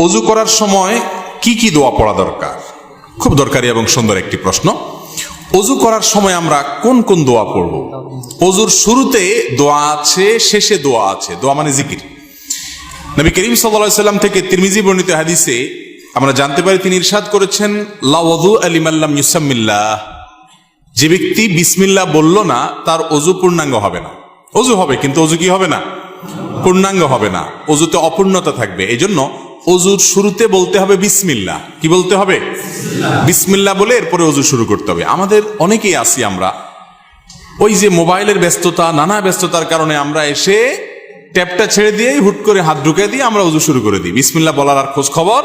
ওযু করার সময় কি কি দোয়া পড়া দরকার? খুব দরকারি এবং সুন্দর একটি প্রশ্ন। ওযু করার সময় আমরা কোন কোন দোয়া পড়ব? ওযুর শুরুতে দোয়া আছে, শেষে দোয়া আছে। দোয়া মানে জিকির। নবী করিম সাল্লাল্লাহু আলাইহি সাল্লাম থেকে তিরমিজি বর্ণিত হাদিসে আমরা জানতে পারি, তিনি ইরশাদ করেছেন, লা ওযু লিমান লাম ইউসাম্মিল্লাহ। যে ব্যক্তি বিসমিল্লাহ বলল না, তার ওযু পূর্ণাঙ্গ হবে না। ওযু হবে কিন্তু ওযু কি হবে না? পূর্ণাঙ্গ হবে না। ওযুতে অপূর্ণতা থাকবে। এজন্য ওযুর শুরুতে বলতে হবে বিসমিল্লাহ। কি বলতে হবে? বিসমিল্লাহ বলে এরপরে ওযু শুরু করতে হবে। আমাদের অনেকেই আছি, আমরা ওই যে মোবাইলের ব্যস্ততা, নানা ব্যস্ততার কারণে আমরা এসে ট্যাপটা ছেড়ে দিয়ে হুট করে হাত ঢুকে দিয়ে আমরা ওযু শুরু করে দিই। বিসমিল্লাহ বলার আর খোঁজ খবর।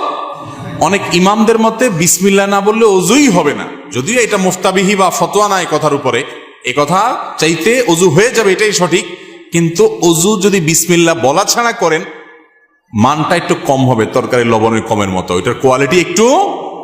অনেক ইমামদের মতে বিসমিল্লাহ না বললে ওযুই হবে না। যদিও এটা মুফতাবিহি বা ফতোয়া নাই কথার উপরে, এ কথা চাইতে ওযু হয়ে যাবে এটাই সঠিক, কিন্তু ওযু যদি বিসমিল্লাহ বলা ছাড়া করেন, মানটা একটু কম হবে, তরকারি লবণের কমের মতো, এটার কোয়ালিটি একটু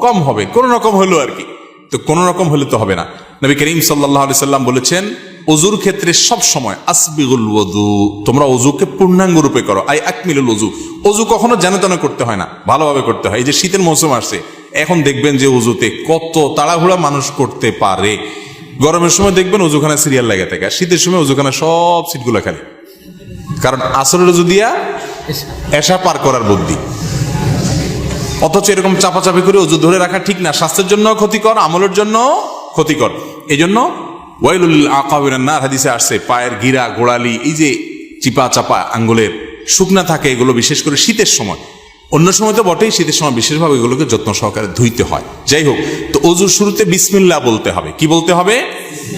কম হবে, কোন রকম হলো আর কি। তো কোন রকম হলে তো হবে না। নবী করিম সাল্লাল্লাহু আলাইহি সাল্লাম বলেছেন, ওযুর ক্ষেত্রে সব সময় আসবিগুল ওযু, তোমরা ওযুকে পূর্ণাঙ্গ রূপে করো। আই আকমিলুল ওযু। ওযু কখনো যেন তেন করতে হয় না, ভালোভাবে করতে হয়। এই যে শীতের মৌসুম আসছে, এখন দেখবেন যে ওযুতে কত তাড়াহুড়া মানুষ করতে পারে। গরমের সময় দেখবেন ওযুখানা সিরিয়াল লাগে থাকে, আর শীতের সময় ওযুখানা সব সিটগুলো খালি, কারণ আসরের ওযু দিয়া এশা পার করার বুদ্ধি। অথচ এরকম চাপাচাপি করে ওযু ধরে রাখা ঠিক না, স্বাস্থ্যের জন্য ক্ষতিকর, আমলের জন্য ক্ষতিকর। এই জন্য ওয়াইলুল আকাবিরান নার হাদিসে আসছে, পায়ের গিরা, গোড়ালি, এই যে চিপা চাপা আঙ্গুলের শুকনা থাকে, এগুলো বিশেষ করে শীতের সময়, অন্য সময় তো বটেই, শীতের সময় বিশেষভাবে এগুলোকে যত্ন সহকারে ধুইতে হয়। যাই হোক, তো ওযুর শুরুতে বিসমিল্লাহ বলতে হবে। কি বলতে হবে?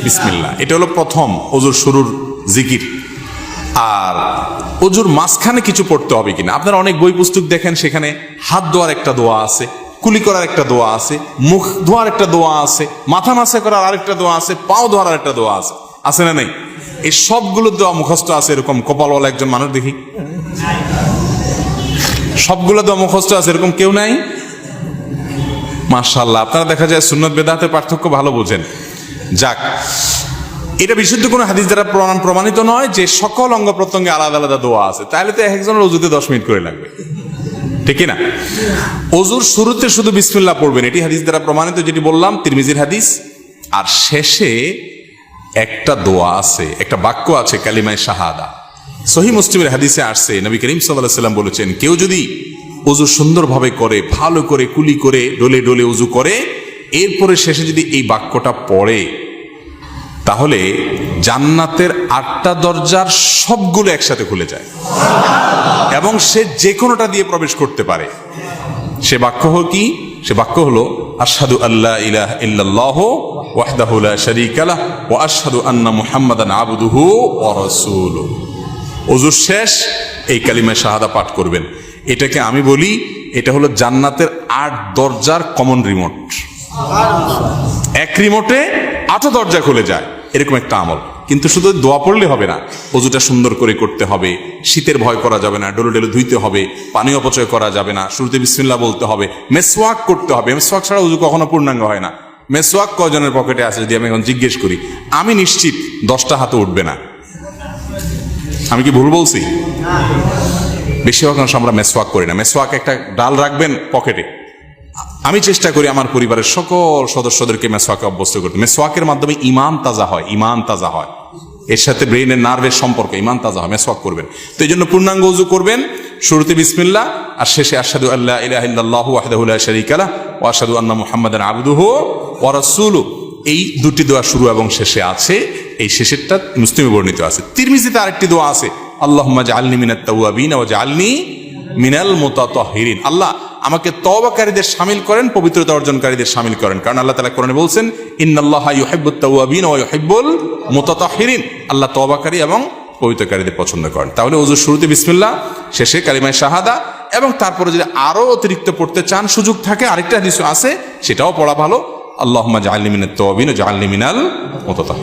বিসমিল্লাহ। এটা হলো প্রথম ওযুর শুরুর জিকির। আর ওযুর মাঝখানে কিছু পড়তে হবে কিনা, আপনারা অনেক বই পুস্তক দেখেন, সেখানে হাত ধোয়ার একটা দোয়া আছে, কুলি করার একটা দোয়া আছে, মুখ ধোয়ার একটা দোয়া আছে, মাথা মাসে করার আরেকটা দোয়া আছে, পাও ধোয়ার আরেকটা দোয়া আছে। আছে না নেই? এই সবগুলো দোয়া মুখস্থ আছে, এরকম কপালওয়ালা একজন মানুষ দেখি। সবগুলো দোয়া মুখস্থ আছে, এরকম কেউ নাই? মাশাআল্লাহ, আপনারা দেখা যায় সুন্নত বেদাতের পার্থক্য ভালো বোঝেন। যাক, এটা বিশুদ্ধ কোনো হাদিস দ্বারা প্রমাণিত নয় যে সকল অঙ্গ প্রত্যঙ্গে আলাদা আলাদা দোয়া আছে, তাহলে তো একজনের ওযুতে 10 মিনিট করে লাগবে, ঠিক না? ওযুর শুরুতে শুধু বিসমিল্লাহ পড়বেন, এটি হাদিস দ্বারা প্রমাণিত, যেটি বললাম তিরমিজির হাদিস। আর শেষে একটা দোয়া আছে, একটা বাক্য আছে, কালিমায়ে শাহাদা। সহিহ মুসলিমের হাদিসে আসছে, নবী করিম সাল্লাল্লাহু আলাইহি সাল্লাম বলেছেন, কেউ যদি ওযু সুন্দরভাবে করে, ভালো করে কুলি করে, ডলে ডলে ওযু করে, এরপরে শেষে যদি এই বাক্যটা পড়ে, তাহলে জান্নাতের 8টা দরজার সবগুলো একসাথে খুলে যায় এবং সে যে কোনোটা দিয়ে প্রবেশ করতে পারে। সে বাক্য হলো কি? সে বাক্য হলো, আশহাদু আল্লা ইলাহা ইল্লাল্লাহু ওয়াহদাহু লা শারীকা লাহু ওয়া আশহাদু আন্না মুহাম্মাদান আবদুহু ওয়া রাসূলুহু। ওযুর শেষ এই কালিমা শাহাদা পাঠ করবেন। এটাকে আমি বলি, এটা হলো জান্নাতের 8 দরজার কমন রিমোট। এক রিমোটে 8 দরজা খুলে যায়, এরকম একটা আমল। কিন্তু শুধু দোয়া পড়লে হবে না, ওযুটা সুন্দর করে করতে হবে, শীতের ভয় করা যাবে না, ডলে ডলে ধুইতে হবে, পানি অপচয় করা যাবে না, শুরুতে বিসমিল্লাহ বলতে হবে, মেসওয়াক করতে হবে। মেসওয়াক ছাড়া ওযু কখনো পূর্ণাঙ্গ হয় না। মেসওয়াক কয়জনের পকেটে আছে যদি আমি এখন জিজ্ঞেস করি? আমি নিশ্চিত 10টা হাতে উঠবে না। আমি কি ভুল বলছি? বেশিরভাগ অংশ আমরা মেসওয়াক করি না। মেসওয়াক একটা ডাল রাখবেন পকেটে। আমি চেষ্টা করি আমার পরিবারের সকল সদস্যদেরকে মেসওয়াকে অভ্যস্ত করতে। মেসওয়াকের মাধ্যমে ঈমান তাজা হয়, ঈমান তাজা হয়, এর সাথে ব্রেইনের নার্ভের সম্পর্ক, ঈমান তাজা হয়। মেসওয়াক করবেন। তো এই জন্য পূর্ণাঙ্গ ওযু করবেন, শুরুতে বিসমিল্লাহ আর শেষে আশহাদু আল্লা ইলাহা ইল্লাল্লাহু ওয়াহদাহু লা শারীকা লাহু ওয়া আশহাদু আন্না মুহাম্মাদান আবদুহু ওয়া রাসূলুহু। এই দুটি দোয়া শুরু এবং শেষে আছে। এই শেষেরটা মুসলিমে বর্ণিত আছে। তিরমিজিতে আরেকটি দোয়া আছে, আল্লাহুম্মা জাআলনি মিনাত তাওয়াবিন ওয়া জাআলনি মিনাল মুতাতাহহিরিন। আল্লাহ আমাকে তওবাকারীদের শামিল করেন, পবিত্রতা অর্জনকারীদের শামিল করেন। কারণ আল্লাহ তাআলা কোরআনে বলছেন, ইন্নাল্লাহা ইউহিব্বুত তাওয়াবিন ওয়া ইউহিব্বুল মুতাতাহহিরিন। আল্লাহ তওবাকারী এবং পবিত্রকারীদের পছন্দ করেন। তাহলে ওযুর শুরুতে বিসমিল্লাহ, শেষে কালিমায়ে শাহাদা, এবং তারপরে যদি আরো অতিরিক্ত পড়তে চান, সুযোগ থাকে, আরেকটা হাদিস আছে, সেটাও পড়া ভালো, আল্লাহুম্মা জাআলনি মিনাত তাওয়াবিন ওয়া জাআলনি মিনাল মুতাতাহহিরিন।